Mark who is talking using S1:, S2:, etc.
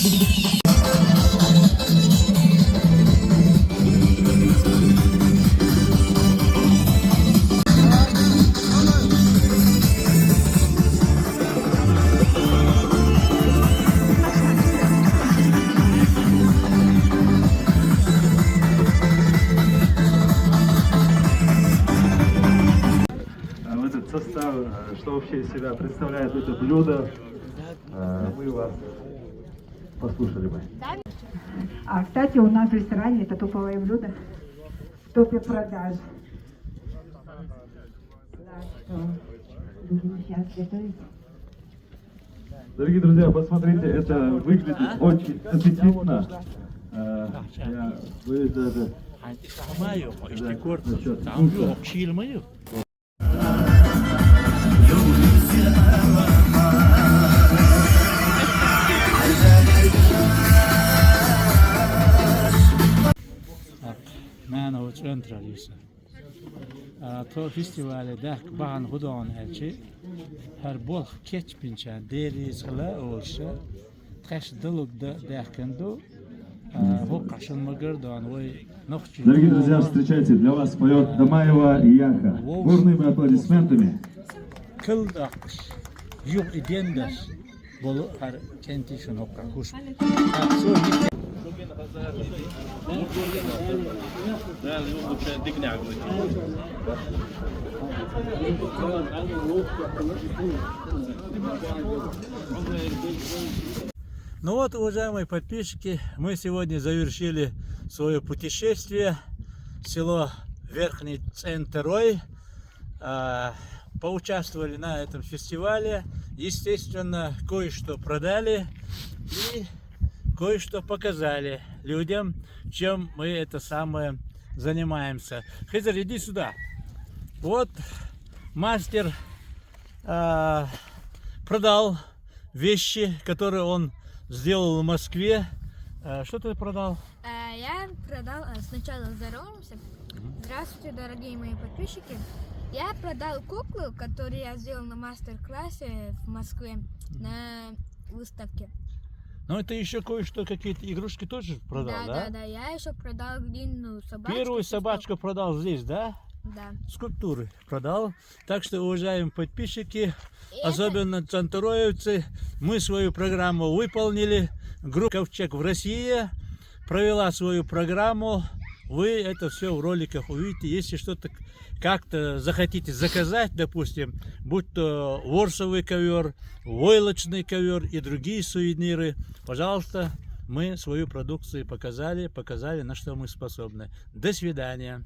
S1: Состав, что вообще из себя представляет это блюдо, мы вас послушали бы.
S2: А, кстати, у нас в ресторане это топовое блюдо, в топе продаж. Так что будем сейчас готовить.
S1: Дорогие друзья, посмотрите, это выглядит очень аппетитно. Вы даже
S3: من اوچن ترالیسه تو فستیواله دک بان خدان هرچی هر بول کچ پینچن دیریز خلا اولشه تخش دلوک دکندو هو قشن مگردان وی نخچی.
S1: Дорогие друзья, встречайте, для вас поет Дамаева и Яха. Бурными аплодисментами.
S3: Kıldak yok edender bolu her kenti şunu kuş. Ну вот, уважаемые подписчики, мы сегодня завершили свое путешествие в село Верхний Центрой. Поучаствовали на этом фестивале, естественно, кое-что продали и кое-что показали людям, чем мы это самое занимаемся. Хизер, иди сюда. Вот мастер продал вещи, которые он сделал в Москве. Что ты продал?
S4: Я продал, сначала здороваемся. Здравствуйте, дорогие мои подписчики. Я продал куклу, которую я сделал на мастер-классе в Москве на выставке.
S3: Ну это еще кое-что, какие-то игрушки тоже продал, да?
S4: Да, я еще продал глиняную собачку.
S3: Первую собачку продал здесь, да?
S4: Да.
S3: Скульптуры продал. Так что, уважаемые подписчики,
S4: И
S3: особенно центроевцы, мы свою программу выполнили. Группа Ковчег в России провела свою программу. Вы это все в роликах увидите. Если что-то как-то захотите заказать, допустим, будь то ворсовый ковер, войлочный ковер и другие сувениры, пожалуйста, мы свою продукцию показали, на что мы способны. До свидания.